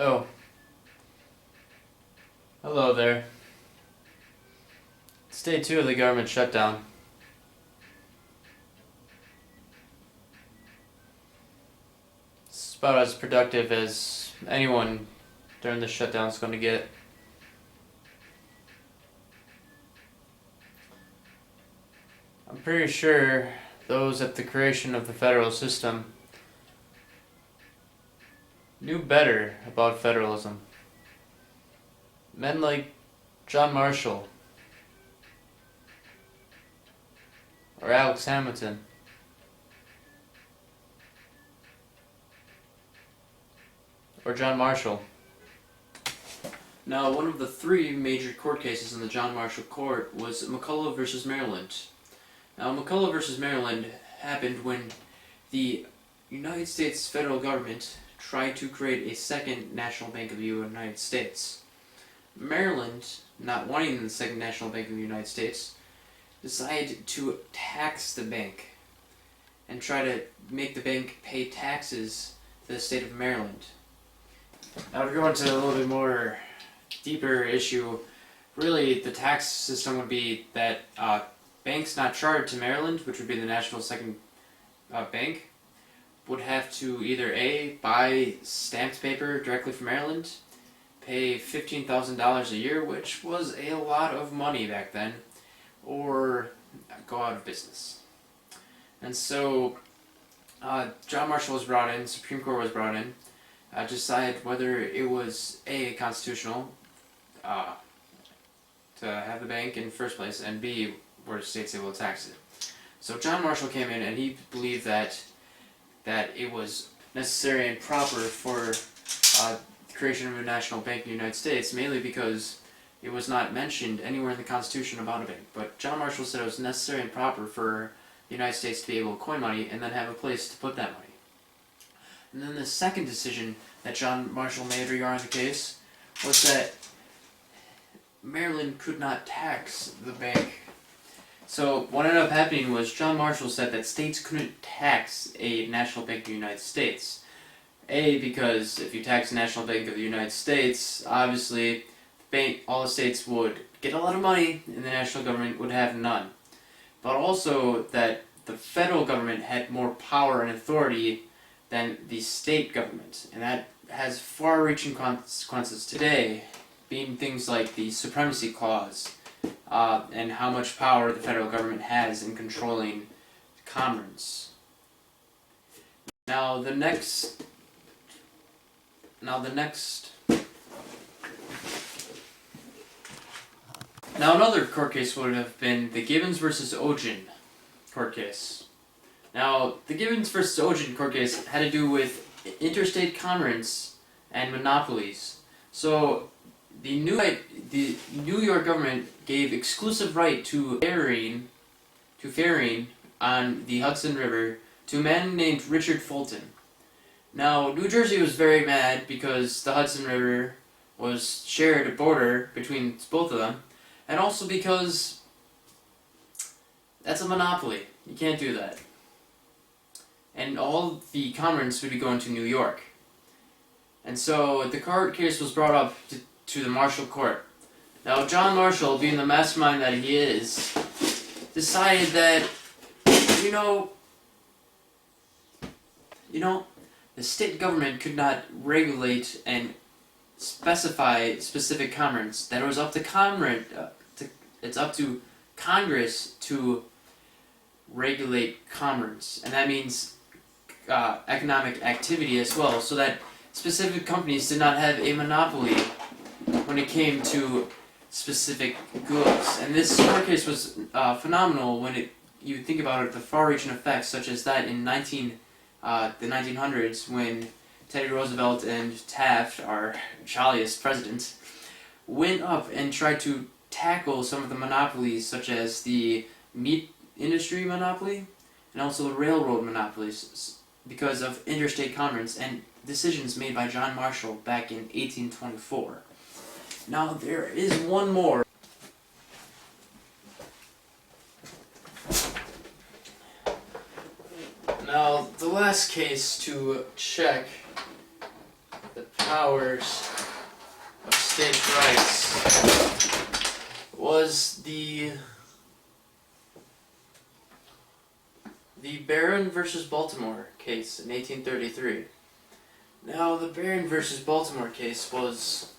Oh, hello there. It's day 2 of the government shutdown. It's about as productive as anyone during the shutdown is going to get. I'm pretty sure those at the creation of the federal system knew better about federalism. Men like John Marshall or Alex Hamilton or John Marshall. Now, one of the 3 major court cases in the John Marshall Court was McCulloch versus Maryland. Now, McCulloch versus Maryland happened when the United States federal government tried to create a second National Bank of the United States. Maryland, not wanting the second National Bank of the United States, decided to tax the bank and try to make the bank pay taxes to the state of Maryland. Now, to go into a little bit more deeper issue, really the tax system would be that banks not chartered to Maryland, which would be the national second bank, would have to either A, buy stamped paper directly from Maryland, pay $15,000 a year, which was a lot of money back then, or go out of business. And so John Marshall was brought in, Supreme Court was brought in, to decide whether it was A, constitutional to have the bank in the first place, and B, were states able to tax it. So John Marshall came in and he believed that it was necessary and proper for the creation of a national bank in the United States, mainly because it was not mentioned anywhere in the Constitution about a bank. But John Marshall said it was necessary and proper for the United States to be able to coin money and then have a place to put that money. And then the second decision that John Marshall made regarding the case was that Maryland could not tax the bank. So what ended up happening was John Marshall said that states couldn't tax a National Bank of the United States. A, because if you tax the National Bank of the United States, obviously all the states would get a lot of money and the national government would have none. But also that the federal government had more power and authority than the state government, and that has far-reaching consequences today, being things like the Supremacy Clause, and how much power the federal government has in controlling commerce. Now another court case would have been the Gibbons versus Ogin court case. Now, the Gibbons versus Ogin court case had to do with interstate commerce and monopolies. So, the New York government gave exclusive right to ferrying on the Hudson River to a man named Richard Fulton. Now, New Jersey was very mad because the Hudson River was shared a border between both of them, and also because that's a monopoly. You can't do that. And all the commerce would be going to New York. And so the court case was brought up to the Marshall Court. Now, John Marshall, being the mastermind that he is, decided that, the state government could not regulate and specify specific commerce. That it was up to it's up to Congress to regulate commerce, and that means economic activity as well, so that specific companies did not have a monopoly when it came to specific goods. And this court case was phenomenal when you think about it, the far-reaching effects, such as that in the 1900s when Teddy Roosevelt and Taft, our jolliest president, went up and tried to tackle some of the monopolies, such as the meat industry monopoly and also the railroad monopolies, because of interstate commerce and decisions made by John Marshall back in 1824. Now, there is one more. Now, the last case to check the powers of states' rights was the Barron versus Baltimore case in 1833. Now, the Barron versus Baltimore case was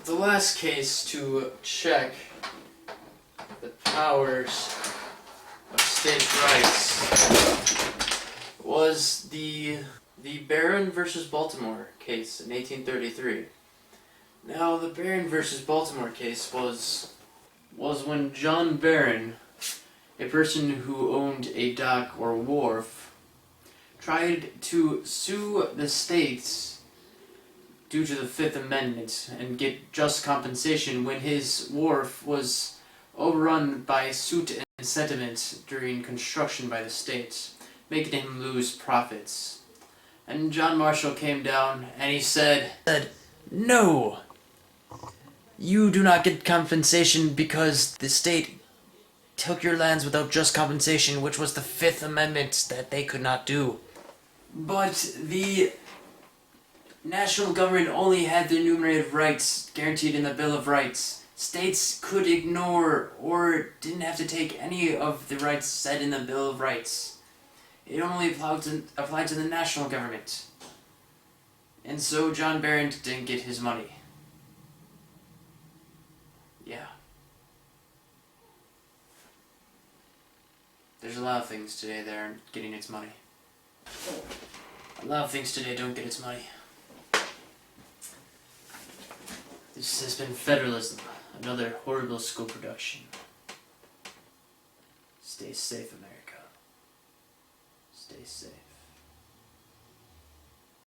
the last case to check the powers of states' rights was the Barron versus Baltimore case in 1833. Now, the Barron versus Baltimore case was when John Barron, a person who owned a dock or wharf, tried to sue the states due to the Fifth Amendment and get just compensation when his wharf was overrun by suit and sentiment during construction by the states, making him lose profits. And John Marshall came down and he said, "No! You do not get compensation because the state took your lands without just compensation, which was the Fifth Amendment that they could not do. But the national government only had the enumerated rights guaranteed in the Bill of Rights. States could ignore or didn't have to take any of the rights set in the Bill of Rights. It only applied to the national government. And so John Barron didn't get his money. Yeah. There's a lot of things today that aren't getting its money. A lot of things today don't get its money. This has been Federalism, another horrible school production. Stay safe, America. Stay safe.